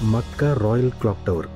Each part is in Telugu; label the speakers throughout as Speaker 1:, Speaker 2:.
Speaker 1: మక్కా రాయల్ క్లాక్ టవర్.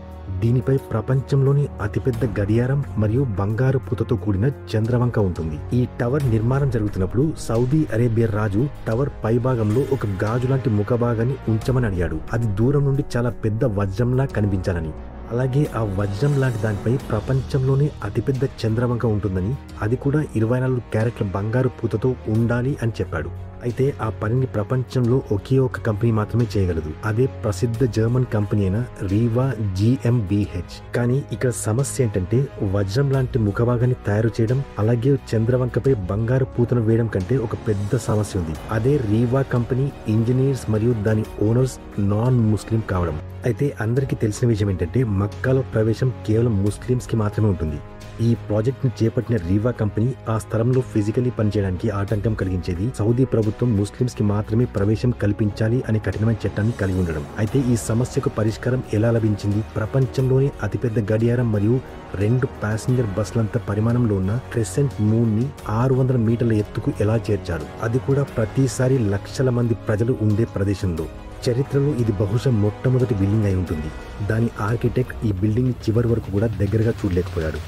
Speaker 1: దీనిపై ప్రపంచంలోని అతిపెద్ద గడియారం మరియు బంగారు పూతతో కూడిన చంద్రవంక ఉంటుంది. ఈ టవర్ నిర్మాణం జరుగుతున్నప్పుడు సౌదీ అరేబియా రాజు టవర్ పైభాగంలో ఒక గాజు లాంటి ముఖభాగాన్ని ఉంచమని అడిగాడు. అది దూరం నుండి చాలా పెద్ద వజ్రంలా కనిపించాలని. అలాగే ఆ వజ్రం లాంటి దానిపై ప్రపంచంలోనే అతిపెద్ద చంద్రవంక ఉంటుందని, అది కూడా 24 క్యారెట్ల బంగారు పూతతో ఉండాలి అని చెప్పాడు. అయితే ఆ పనిని ప్రపంచంలో ఒకే ఒక కంపెనీ మాత్రమే చేయగలదు. అదే ప్రసిద్ధ జర్మన్ కంపెనీ అయిన రీవా GmbH. కానీ ఇక్కడ సమస్య ఏంటంటే వజ్రం లాంటి ముఖభాగాన్ని తయారు చేయడం, అలాగే చంద్రవంకపై బంగారు పూతను వేయడం కంటే ఒక పెద్ద సమస్య ఉంది. అదే రీవా కంపెనీ ఇంజనీర్స్ మరియు దాని ఓనర్స్ నాన్ ముస్లిం కావడం. అయితే అందరికీ తెలిసిన విషయం ఏంటంటే మక్కాలో ప్రవేశం కేవలం ముస్లిమ్స్ కి మాత్రమే ఉంటుంది. ఈ ప్రాజెక్ట్ ని చేపట్టిన రీవా కంపెనీ ఆ స్థలంలో ఫిజికలీ పనిచేయడానికి ఆటంకం కలిగించేది సౌదీ ప్రభుత్వం ముస్లిమ్స్ కి మాత్రమే ప్రవేశం కల్పించాలి అనే కఠినమైన చట్టాన్ని కలిగి ఉండడం. అయితే ఈ సమస్యకు పరిష్కారం ఎలా లభించింది? ప్రపంచంలోనే అతిపెద్ద గడియారం మరియు 2 ప్యాసింజర్ బస్సులంత పరిమాణంలో ఉన్న క్రెసెంట్ మూన్ ని 600 మీటర్ల ఎత్తుకు ఎలా చేర్చారు? అది కూడా ప్రతిసారి లక్షల మంది ప్రజలు ఉండే ప్రదేశంలో. చరిత్రలో ఇది బహుశా మొట్టమొదటి బిల్డింగ్ అయి ఉంటుంది. దాని ఆర్కిటెక్ట్ ఈ బిల్డింగ్ చివరి వరకు కూడా దగ్గరగా చూడలేకపోయాడు.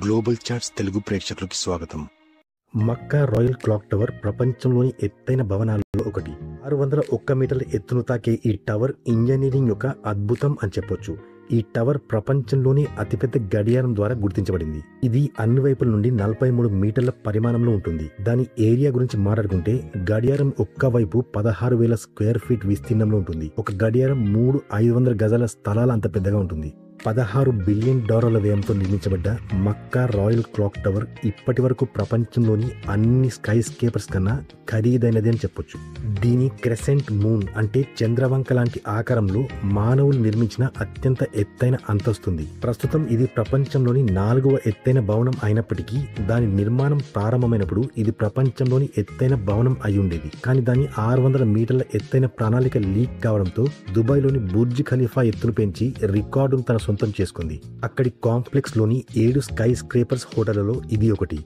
Speaker 1: గ్లోబల్ చాట్స్ తెలుగు ప్రేక్షకులకి స్వాగతం. మక్కా రాయల్ క్లాక్ టవర్ ప్రపంచంలోని ఎత్తైన భవనాలలో ఒకటి. 601 మీటర్ల ఎత్తును తాకే ఈ టవర్ ఇంజనీరింగ్ యొక్క అద్భుతం అని చెప్పొచ్చు. ఈ టవర్ ప్రపంచంలోని అతిపెద్ద గడియారం ద్వారా గుర్తించబడింది. ఇది అన్ని వైపుల నుండి 43 మీటర్ల పరిమాణంలో ఉంటుంది. దాని ఏరియా గురించి మాట్లాడుకుంటే గడియారం ఒక్క వైపు 16,000 స్క్వేర్ ఫీట్ విస్తీర్ణంలో ఉంటుంది. ఒక గడియారం 500 గజాల స్థలాల అంత పెద్దగా ఉంటుంది. $16 బిలియన్ వ్యయంతో నిర్మించబడ్డ మక్కా రాయల్ క్లాక్ టవర్ ఇప్పటి వరకు ప్రపంచంలోని అన్ని స్కై స్కేపర్స్ కన్నా ఖరీదైనది అని చెప్పొచ్చు. దీని క్రెసెంట్ మూన్ అంటే చంద్రవంక లాంటి ఆకారంలో మానవులు నిర్మించిన అత్యంత ఎత్తైన అంతస్తుంది. ప్రస్తుతం ఇది ప్రపంచంలోని 4వ ఎత్తైన భవనం అయినప్పటికీ దాని నిర్మాణం ప్రారంభమైనప్పుడు ఇది ప్రపంచంలోని ఎత్తైన భవనం అయి ఉండేది. కానీ దాని 600 మీటర్ల ఎత్తైన ప్రణాళిక లీక్ కావడంతో దుబాయ్లోని బుర్జ్ ఖలీఫా ఎత్తును పెంచి రికార్డును తన సొంతం చేసుకుంది. అక్కడి కాంప్లెక్స్ లోని 7 స్కై స్క్రేపర్స్ హోటళ్లలో ఇది ఒకటి.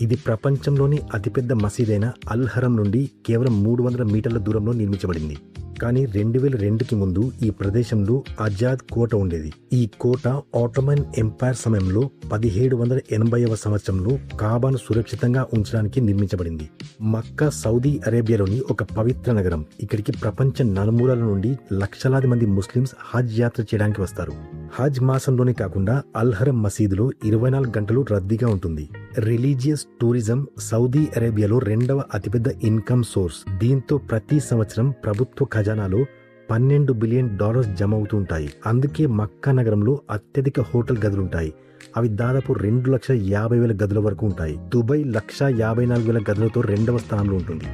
Speaker 1: ఇది ప్రపంచంలోని అతిపెద్ద మసీదైన అల్ హరం నుండి కేవలం 300 మీటర్ల దూరంలో నిర్మించబడింది. కానీ 2002కి ముందు ఈ ప్రదేశంలో అజాద్ కోట ఉండేది. ఈ కోట ఆటోమన్ ఎంపైర్ సమయంలో 1780వ సంవత్సరంలో కాబాను సురక్షితంగా ఉంచడానికి నిర్మించబడింది. మక్కా సౌదీ అరేబియాలోని ఒక పవిత్ర నగరం. ఇక్కడికి ప్రపంచ నలుమూలల నుండి లక్షలాది మంది ముస్లిమ్స్ హజ్ యాత్ర చేయడానికి వస్తారు. హజ్ మాసంలోనే కాకుండా అల్ హరం మసీదులో 24 గంటలు రద్దీగా ఉంటుంది. రిలీజియస్ టూరిజం సౌదీ అరేబియాలో 2వ అతిపెద్ద ఇన్కమ్ సోర్స్. దీంతో ప్రతి సంవత్సరం ప్రభుత్వ ఖజానాలో $12 బిలియన్ జమ అవుతుంటాయి. అందుకే మక్కా నగరంలో అత్యధిక హోటల్ గదులుంటాయి. అవి దాదాపు 2,50,000 గదుల వరకు ఉంటాయి. దుబాయ్ 1,54,000 గదులతో 2వ స్థానంలో ఉంటుంది.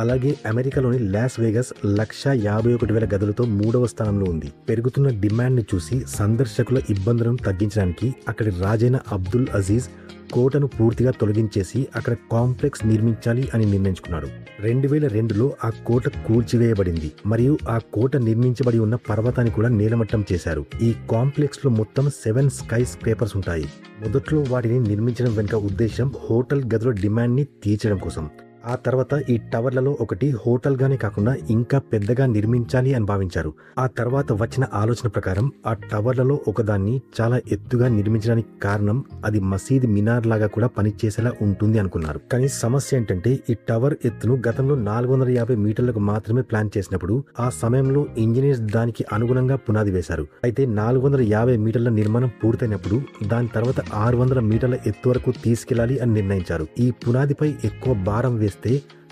Speaker 1: అలాగే అమెరికాలోని లాస్ వేగస్ 1,51,000 గదులతో 3వ స్థానంలో ఉంది. పెరుగుతున్న డిమాండ్ ని చూసి సందర్శకుల ఇబ్బందులను తగ్గించడానికి అక్కడి రాజైన అబ్దుల్ అజీజ్ కోటను పూర్తిగా తొలగించేసి అక్కడ కాంప్లెక్స్ నిర్మించాలి అని నిర్ణయించుకున్నాడు. 2002లో ఆ కోట కూల్చివేయబడింది మరియు ఆ కోట నిర్మించబడి ఉన్న పర్వతాన్ని కూడా నేలమట్టం చేశారు. ఈ కాంప్లెక్స్ లో మొత్తం 7 స్కై స్క్రేపర్స్ ఉంటాయి. మొదట్లో వాటిని నిర్మించడం వెనుక ఉద్దేశం హోటల్ గదుల డిమాండ్ ని తీర్చడం కోసం. ఆ తర్వాత ఈ టవర్లలో ఒకటి హోటల్ గానే కాకుండా ఇంకా పెద్దగా నిర్మించాలి అని భావించారు. ఆ తర్వాత వచ్చిన ఆలోచన ప్రకారం ఆ టవర్లలో ఒకదాన్ని చాలా ఎత్తుగా నిర్మించడానికి కారణం అది మసీద్ మినార్ లాగా కూడా పనిచేసేలా ఉంటుంది అనుకున్నారు. కానీ సమస్య ఏంటంటే ఈ టవర్ ఎత్తును గతంలో 450 మీటర్లకు మాత్రమే ప్లాన్ చేసినప్పుడు ఆ సమయంలో ఇంజనీర్స్ దానికి అనుగుణంగా పునాది వేశారు. అయితే 450 మీటర్ల నిర్మాణం పూర్తయినప్పుడు దాని తర్వాత 600 మీటర్ల ఎత్తు వరకు తీసుకెళ్లాలి అని నిర్ణయించారు. ఈ పునాదిపై ఎక్కువ భారం వేస్తే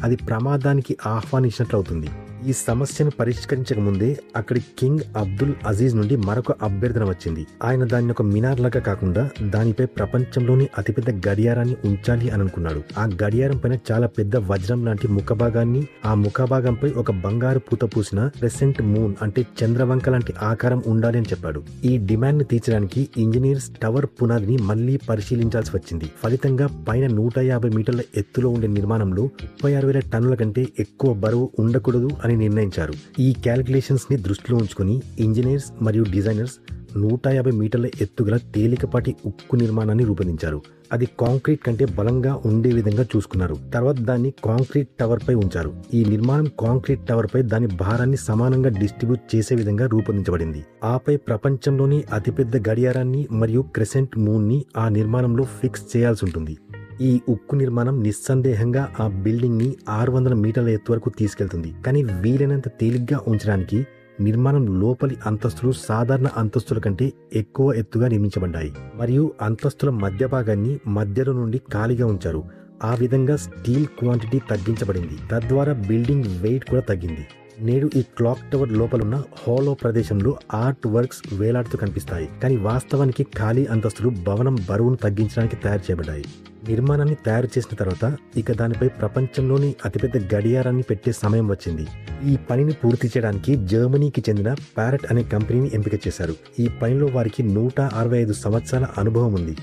Speaker 1: అది ప్రమాదానికి ఆహ్వానించినట్లు అవుతుంది. ఈ సమస్యను పరిష్కరించక ముందే అక్కడి కింగ్ అబ్దుల్ అజీజ్ నుండి మరొక అభ్యర్థన వచ్చింది. ఆయన దాన్ని ఒక మినార్ లాగా కాకుండా దానిపై ప్రపంచంలోని అతిపెద్ద గడియారాన్ని ఉంచాలి అని అనుకున్నాడు. ఆ గడియారం పైన చాలా పెద్ద వజ్రం లాంటి ముఖభాగాన్ని, ఆ ముఖభాగంపై ఒక బంగారు పూత పూసిన క్రెసెంట్ మూన్ అంటే చంద్రవంక లాంటి ఆకారం ఉండాలి అని చెప్పాడు. ఈ డిమాండ్ ని తీర్చడానికి ఇంజనీర్స్ టవర్ పునాదిని మళ్లీ పరిశీలించాల్సి వచ్చింది. ఫలితంగా పైన 150 మీటర్ల ఎత్తులో ఉండే నిర్మాణంలో 36,000 టన్నుల కంటే ఎక్కువ బరువు ఉండకూడదు అని నిర్ణయించారు. ఈ క్యాలిక్యులేషన్స్ ని దృష్టిలో ఉంచుకుని ఇంజనీర్స్ మరియు డిజైనర్స్ 150 మీటర్ల ఎత్తుగల తేలికపాటి ఉక్కు నిర్మాణాన్ని రూపొందించారు. అది కాంక్రీట్ కంటే బలంగా ఉండే విధంగా చూసుకున్నారు. తర్వాత దాన్ని కాంక్రీట్ టవర్ పై ఉంచారు. ఈ నిర్మాణం కాంక్రీట్ టవర్ పై దాని భారాన్ని సమానంగా డిస్ట్రిబ్యూట్ చేసే విధంగా రూపొందించబడింది. ఆపై ప్రపంచంలోని అతిపెద్ద గడియారాన్ని మరియు క్రెసెంట్ మూన్ ని ఆ నిర్మాణంలో ఫిక్స్ చేయాల్సి ఉంటుంది. ఈ ఉక్కు నిర్మాణం నిస్సందేహంగా ఆ బిల్డింగ్ ని 600 మీటర్ల ఎత్తు వరకు తీసుకెళ్తుంది. కానీ వీలైనంత తేలిగ్గా ఉంచడానికి నిర్మాణం లోపలి అంతస్తులు సాధారణ అంతస్తుల కంటే ఎక్కువ ఎత్తుగా నిర్మించబడ్డాయి మరియు అంతస్తుల మధ్య భాగాన్ని మధ్యలో నుండి ఖాళీగా ఉంచారు. ఆ విధంగా స్టీల్ క్వాంటిటీ తగ్గించబడింది. తద్వారా బిల్డింగ్ వెయిట్ కూడా తగ్గింది. నేడు ఈ క్లాక్ టవర్ లోపలున్న హాలో ప్రదేశంలో ఆర్ట్ వర్క్స్ వేలాడుతూ కనిపిస్తాయి. కానీ వాస్తవానికి ఖాళీ అంతస్తులు భవనం బరువును తగ్గించడానికి తయారు చేయబడ్డాయి. నిర్మాణాన్ని తయారు చేసిన తర్వాత ఇక దానిపై ప్రపంచంలోని అతిపెద్ద గడియారాన్ని పెట్టే సమయం వచ్చింది. ఈ పనిని పూర్తి చేయడానికి జర్మనీకి చెందిన ప్యారెట్ అనే కంపెనీని ఎంపిక చేశారు. ఈ పనిలో వారికి 165 సంవత్సరాల అనుభవం ఉంది.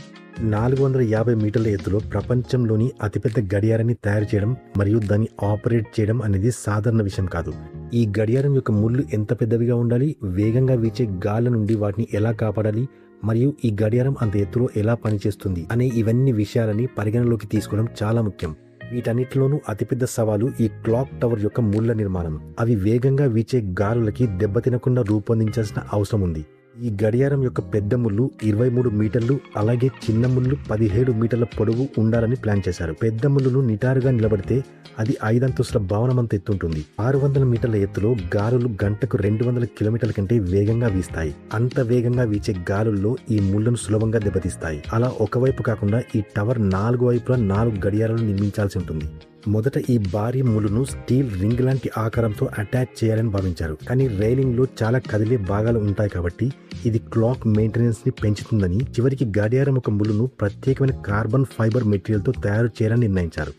Speaker 1: 450 మీటర్ల ఎత్తులో ప్రపంచంలోని అతిపెద్ద గడియారాన్ని తయారు చేయడం మరియు దాన్ని ఆపరేట్ చేయడం అనేది సాధారణ విషయం కాదు. ఈ గడియారం యొక్క ముళ్ళు ఎంత పెద్దవిగా ఉండాలి, వేగంగా వీచే గాలి నుండి వాటిని ఎలా కాపాడాలి మరియు ఈ గడియారం అంత ఎత్తులో ఎలా పనిచేస్తుంది అనే ఇవన్నీ విషయాలని పరిగణలోకి తీసుకోవడం చాలా ముఖ్యం. వీటన్నిటిలోనూ అతిపెద్ద సవాలు ఈ క్లాక్ టవర్ యొక్క ముళ్ళ నిర్మాణం. అవి వేగంగా వీచే గాలులకి దెబ్బతినకుండా రూపొందించాల్సిన అవసరం ఉంది. ఈ గడియారం యొక్క పెద్ద ముళ్ళు 23 మీటర్లు, అలాగే చిన్న ముళ్ళు 17 మీటర్ల పొడవు ఉండాలని ప్లాన్ చేశారు. పెద్ద ముళ్ళును నిటారుగా నిలబడితే అది 5 అంతస్తుల భవనమంత ఎత్తుంటుంది. 600 మీటర్ల ఎత్తులో గాలులు గంటకు 200 కిలోమీటర్ల కంటే వేగంగా వీస్తాయి. అంత వేగంగా వీచే గాలుల్లో ఈ ముళ్ళను సులభంగా దెబ్బతీస్తాయి. అలా ఒకవైపు కాకుండా ఈ టవర్ 4 వైపులా 4 గడియారాలు నిర్మించాల్సి ఉంటుంది. మొదట ఈ భారీ ముళ్ళును స్టీల్ రింగ్ లాంటి ఆకారంతో అటాచ్ చేయాలని భావించారు. కానీ రైలింగ్ లో చాలా కదిలే భాగాలు ఉంటాయి కాబట్టి ఇది క్లాక్ మెయింటెనెన్స్ ని పెంచుతుందని చివరికి గడియారం ఒక ముళ్ళును ప్రత్యేకమైన కార్బన్ ఫైబర్ మెటీరియల్ తో తయారు చేయాలని నిర్ణయించారు.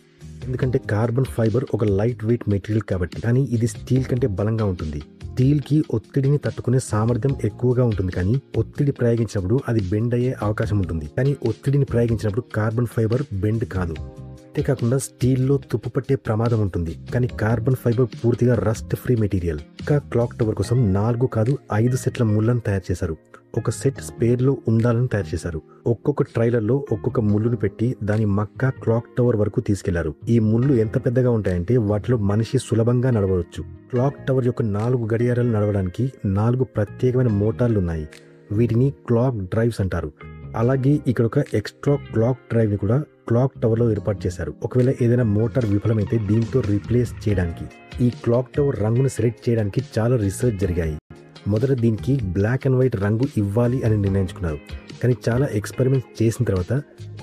Speaker 1: ఎందుకంటే కార్బన్ ఫైబర్ ఒక లైట్ వెయిట్ మెటీరియల్ కాబట్టి. కానీ ఇది స్టీల్ కంటే బలంగా ఉంటుంది. స్టీల్ కి ఒత్తిడిని తట్టుకునే సామర్థ్యం ఎక్కువగా ఉంటుంది, కానీ ఒత్తిడి ప్రయోగించినప్పుడు అది బెండ్ అయ్యే అవకాశం ఉంటుంది. కానీ ఒత్తిడిని ప్రయోగించినప్పుడు కార్బన్ ఫైబర్ బెండ్ కాదు. అంతేకాకుండా స్టీల్లో తుప్పు పట్టే ప్రమాదం ఉంటుంది, కానీ కార్బన్ ఫైబర్ పూర్తిగా రస్ట్ ఫ్రీ మెటీరియల్. ఇంకా క్లాక్ టవర్ కోసం 4 కాదు 5 సెట్ల ముళ్ళను తయారు చేశారు. ఒక సెట్ స్పేర్ లో ఉండాలని తయారు చేశారు. ఒక్కొక్క ట్రైలర్ లో ఒక్కొక్క ముళ్ళును పెట్టి దాని మక్కా క్లాక్ టవర్ వరకు తీసుకెళ్లారు. ఈ ముళ్ళు ఎంత పెద్దగా ఉంటాయంటే వాటిలో మనిషి సులభంగా నడవవచ్చు. క్లాక్ టవర్ యొక్క 4 గడియారాలు నడవడానికి 4 ప్రత్యేకమైన మోటార్లు ఉన్నాయి. వీటిని క్లాక్ డ్రైవ్స్ అంటారు. అలాగే ఇక్కడ ఒక ఎక్స్ట్రా క్లాక్ డ్రైవ్ ని కూడా క్లాక్ టవర్ లో ఏర్పాటు చేశారు. ఒకవేళ ఏదైనా మోటార్ విఫలమైతే దీంతో రీప్లేస్ చేయడానికి. ఈ క్లాక్ టవర్ రంగును సెలెక్ట్ చేయడానికి చాలా రీసెర్చ్ జరిగాయి. మొదట దీనికి బ్లాక్ అండ్ వైట్ రంగు ఇవ్వాలి అని నిర్ణయించుకున్నారు. కానీ చాలా ఎక్స్పెరిమెంట్స్ చేసిన తర్వాత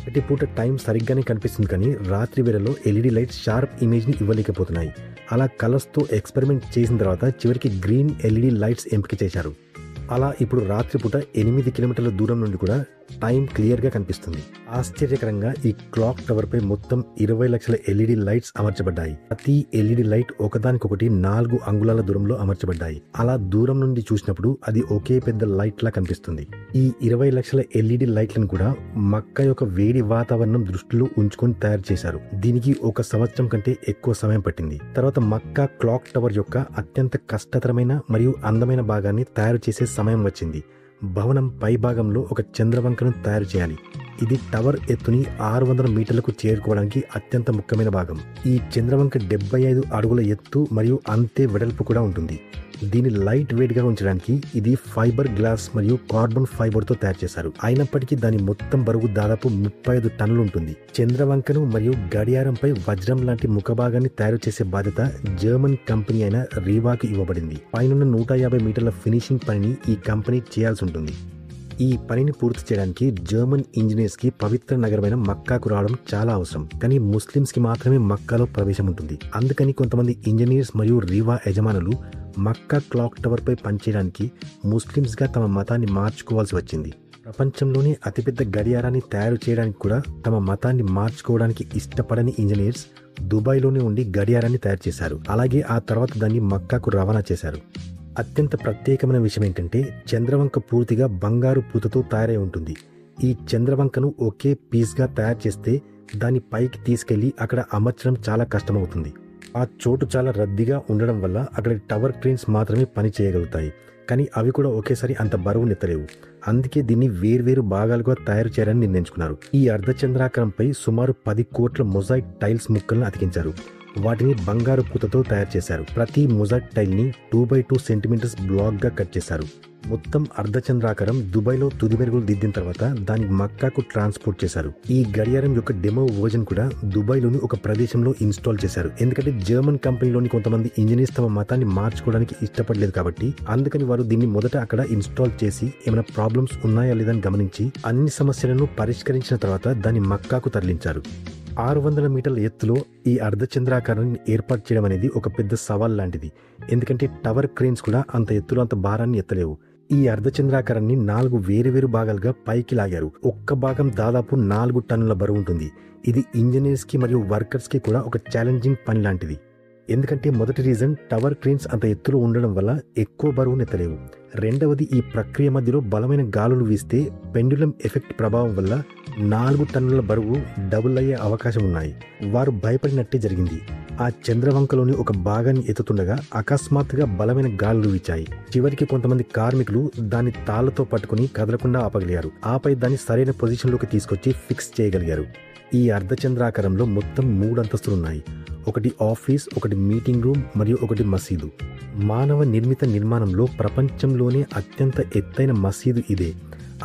Speaker 1: ప్రతి పూట టైం సరిగ్గానే కనిపిస్తుంది, కానీ రాత్రి వేళలో ఎల్ఈడి లైట్స్ షార్ప్ ఇమేజ్ ని ఇవ్వలేకపోతున్నాయి. అలా కలర్స్ తో ఎక్స్పెరిమెంట్ చేసిన తర్వాత చివరికి గ్రీన్ ఎల్ఈడి లైట్స్ ఎంపిక చేశారు. అలా ఇప్పుడు రాత్రిపూట 8 కిలోమీటర్ల దూరం నుండి కూడా టైం క్లియర్గా కనిపిస్తుంది. ఆశ్చర్యకరంగా ఈ క్లాక్ టవర్ పై మొత్తం 20 లక్షల ఎల్ఈడి లైట్స్ అమర్చబడ్డాయి. ప్రతి ఎల్ఈడి లైట్ ఒకదానికొకటి 4 అంగుళాల దూరంలో అమర్చబడ్డాయి. అలా దూరం నుండి చూసినప్పుడు అది ఒకే పెద్ద లైట్ లా కనిపిస్తుంది. ఈ 20 లక్షల ఎల్ఈడి లైట్లను కూడా మక్కా యొక్క వేడి వాతావరణం దృష్టిలో ఉంచుకొని తయారు చేశారు. దీనికి 1 సంవత్సరం కంటే ఎక్కువ సమయం పట్టింది. తర్వాత మక్కా క్లాక్ టవర్ యొక్క అత్యంత కష్టతరమైన మరియు అందమైన భాగాన్ని తయారు చేసే సమయం వచ్చింది. భవనం పై భాగంలో ఒక చంద్రవంకను తయారు చేయాలి. ఇది టవర్ ఎత్తుని 600 మీటర్లకు చేరుకోవడానికి అత్యంత ముఖ్యమైన భాగం. ఈ చంద్రవంక 75 అడుగుల ఎత్తు మరియు అంతే వెడల్పు కూడా ఉంటుంది. దీన్ని లైట్ వెయిట్ గా ఉంచడానికి ఇది ఫైబర్ గ్లాస్ మరియు కార్బన్ ఫైబర్ తో తయారు చేశారు. అయినప్పటికీ దాని మొత్తం బరువు దాదాపు 35 టన్నులు ఉంటుంది. చంద్రవంకను మరియు గడియారంపై వజ్రం లాంటి ముఖభాగాన్ని తయారు చేసే బాధ్యత జర్మన్ కంపెనీ అయిన రీవాకి ఇవ్వబడింది. పైనున్న 150 మీటర్ల ఫినిషింగ్ పనిని ఈ కంపెనీ చేయాల్సి ఉంటుంది. ఈ పనిని పూర్తి చేయడానికి జర్మన్ ఇంజనీర్స్ కి పవిత్ర నగరమైన మక్కాకు రావడం చాలా అవసరం. కానీ ముస్లిమ్స్ కి మాత్రమే మక్కాలో ప్రవేశం ఉంటుంది. అందుకని కొంతమంది ఇంజనీర్స్ మరియు రీవా యజమానులు మక్కా క్లాక్ టవర్ పై పనిచేయడానికి ముస్లిమ్స్ గా తమ మతాన్ని మార్చుకోవాల్సి వచ్చింది. ప్రపంచంలోని అతిపెద్ద గడియారాన్ని తయారు చేయడానికి కూడా తమ మతాన్ని మార్చుకోవడానికి ఇష్టపడని ఇంజనీర్స్ దుబాయ్లోనే ఉండి గడియారాన్ని తయారు చేశారు. అలాగే ఆ తర్వాత దాన్ని మక్కాకు రవాణా చేశారు. అత్యంత ప్రత్యేకమైన విషయం ఏంటంటే చంద్రవంక పూర్తిగా బంగారు పూతతో తయారై ఉంటుంది. ఈ చంద్రవంకను ఒకే పీస్గా తయారు చేస్తే దాన్ని పైకి తీసుకెళ్లి అక్కడ అమర్చడం చాలా కష్టమవుతుంది. ఆ చోటు చాలా రద్దీగా ఉండడం వల్ల అక్కడ టవర్ క్రేన్స్ మాత్రమే పని చేయగలుగుతాయి, కానీ అవి కూడా ఒకేసారి అంత బరువు నెత్తలేవు. అందుకే దీన్ని వేర్వేరు భాగాలుగా తయారు చేయాలని నిర్ణయించుకున్నారు. ఈ అర్ధచంద్రాకారంపై సుమారు 10 కోట్ల మొజాయిక్ టైల్స్ ముక్కలను అతికించారు. వాటిని బంగారు పూతతో తయారు చేశారు. ప్రతి మొజాయిక్ టైల్ ని 2x2 సెంటీమీటర్స్ బ్లాక్ గా కట్ చేశారు. మొత్తం అర్ధచంద్రాకారం దుబాయ్లో తుది మెరుగులు దిద్దిన తర్వాత దాన్ని మక్కాకు ట్రాన్స్పోర్ట్ చేశారు. ఈ గడియారం యొక్క డెమో వర్జన్ కూడా దుబాయ్లోని ఒక ప్రదేశంలో ఇన్స్టాల్ చేశారు. ఎందుకంటే జర్మన్ కంపెనీలోని కొంతమంది ఇంజనీర్స్ తమ మతాన్ని మార్చుకోవడానికి ఇష్టపడలేదు కాబట్టి అందుకని వారు దీన్ని మొదట అక్కడ ఇన్స్టాల్ చేసి ఏమైనా ప్రాబ్లమ్స్ ఉన్నాయా లేదని గమనించి అన్ని సమస్యలను పరిష్కరించిన తర్వాత దాన్ని మక్కాకు తరలించారు. 600 మీటర్ల ఎత్తులో ఈ అర్ధచంద్రాకారాన్ని ఏర్పాటు చేయడం అనేది ఒక పెద్ద సవాల్ లాంటిది. ఎందుకంటే టవర్ క్రేన్స్ కూడా అంత ఎత్తులో అంత భారాన్ని ఎత్తలేవు. ఈ అర్ధచంద్రాకారాన్ని 4 వేరువేరు భాగాలుగా పైకి లాగారు. ఒక్క భాగం దాదాపు 4 టన్నుల బరువు ఉంటుంది. ఇది ఇంజనీర్స్ కి మరియు వర్కర్స్ కి కూడా ఒక ఛాలెంజింగ్ పని లాంటిది. ఎందుకంటే మొదటి రీజన్ టవర్ క్రేన్స్ అంత ఎత్తులో ఉండడం వల్ల ఎక్కువ బరువు నెత్తలేవు. రెండవది ఈ ప్రక్రియ మధ్యలో బలమైన గాలులు వీస్తే పెండులం ఎఫెక్ట్ ప్రభావం వల్ల 4 టన్నుల బరువు డబుల్ అయ్యే అవకాశం ఉన్నాయి. వారు భయపడినట్టే జరిగింది. ఆ చంద్రవంకలోని ఒక భాగాన్ని ఎత్తుతుండగా అకస్మాత్తుగా బలమైన గాలులు వీచాయి. చివరికి కొంతమంది కార్మికులు దాన్ని తాళ్లతో పట్టుకుని కదలకుండా ఆపగలిగారు. ఆపై దాన్ని సరైన పొజిషన్లోకి తీసుకొచ్చి ఫిక్స్ చేయగలిగారు. ఈ అర్ధచంద్రాకారంలో మొత్తం 3 అంతస్తులున్నాయి. ఒకటి ఆఫీస్, ఒకటి మీటింగ్ రూమ్ మరియు ఒకటి మసీదు. మానవ నిర్మిత నిర్మాణంలో ప్రపంచంలోనే అత్యంత ఎత్తైన మసీదు ఇదే.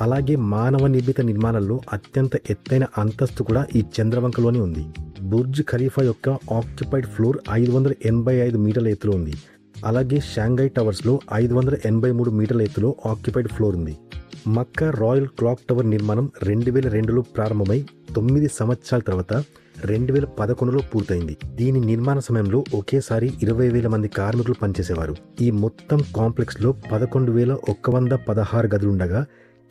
Speaker 1: అలాగే మానవ నిర్మిత నిర్మాణాల్లో అత్యంత ఎత్తైన అంతస్తు కూడా ఈ చంద్రవంకలోనే ఉంది. బుర్జ్ ఖలీఫా యొక్క ఆక్యుపైడ్ ఫ్లోర్ 585 మీటర్ల ఎత్తులో ఉంది. అలాగే షాంఘై టవర్స్లో 583 మీటర్ల ఎత్తులో ఆక్యుపైడ్ ఫ్లోర్ ఉంది. మక్కా రాయల్ క్లాక్ టవర్ నిర్మాణం 2002లో ప్రారంభమై 9 సంవత్సరాల తర్వాత 2011లో పూర్తయింది. దీని నిర్మాణ సమయంలో ఒకేసారి 20,000 మంది కార్మికులు పనిచేసేవారు. ఈ మొత్తం కాంప్లెక్స్ లో 11,116 గదులుండగా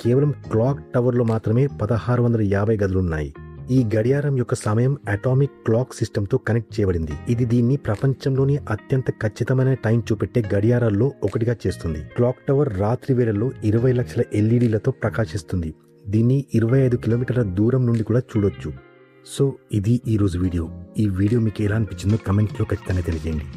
Speaker 1: కేవలం క్లాక్ టవర్లో మాత్రమే 1,650 గదులున్నాయి. ఈ గడియారం యొక్క సమయం అటామిక్ క్లాక్ సిస్టంతో కనెక్ట్ చేయబడింది. ఇది దీన్ని ప్రపంచంలోని అత్యంత ఖచ్చితమైన టైం చూపెట్టే గడియారాల్లో ఒకటిగా చేస్తుంది. క్లాక్ టవర్ రాత్రి వేళల్లో 20 లక్షల ఎల్ఈడీలతో ప్రకాశిస్తుంది. దీన్ని 25 కిలోమీటర్ల దూరం నుండి కూడా చూడొచ్చు. సో ఇది ఈరోజు వీడియో. ఈ వీడియో మీకు ఎలా అనిపించిందో కమెంట్లో ఖచ్చితంగా తెలియజేయండి.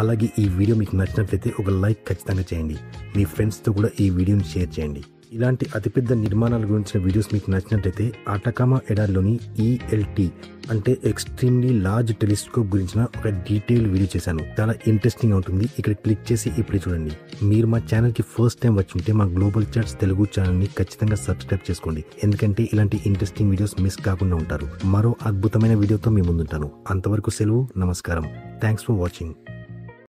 Speaker 1: అలాగే ఈ వీడియో మీకు నచ్చినట్లయితే ఒక లైక్ ఖచ్చితంగా చేయండి. మీ ఫ్రెండ్స్తో కూడా ఈ వీడియోని షేర్ చేయండి. ఇలాంటి అతిపెద్ద నిర్మాణాల గురించిన వీడియోస్ మీకు నచ్చినట్లయితే అటకామా ఎడారిలోని ఈఎల్టీ అంటే ఎక్స్ట్రీమ్లీ లార్జ్ టెలిస్కోప్ గురించిన ఒక డీటెయిల్ వీడియో చేశాను. చాలా ఇంట్రెస్టింగ్ ఉంటుంది. ఇక్కడ క్లిక్ చేసి ఇప్పుడు చూడండి. మీరు మా ఛానల్కి ఫస్ట్ టైం వచ్చి ఉంటే మా గ్లోబల్ చాట్స్ తెలుగు ఛానల్ని ఖచ్చితంగా సబ్స్క్రైబ్ చేసుకోండి. ఎందుకంటే ఇలాంటి ఇంట్రెస్టింగ్ వీడియోస్ మిస్ కాకుండా ఉంటారు. మరో అద్భుతమైన వీడియోతో మీ ముందుంటాను. అంతవరకు సెలవు. నమస్కారం. Thanks for watching.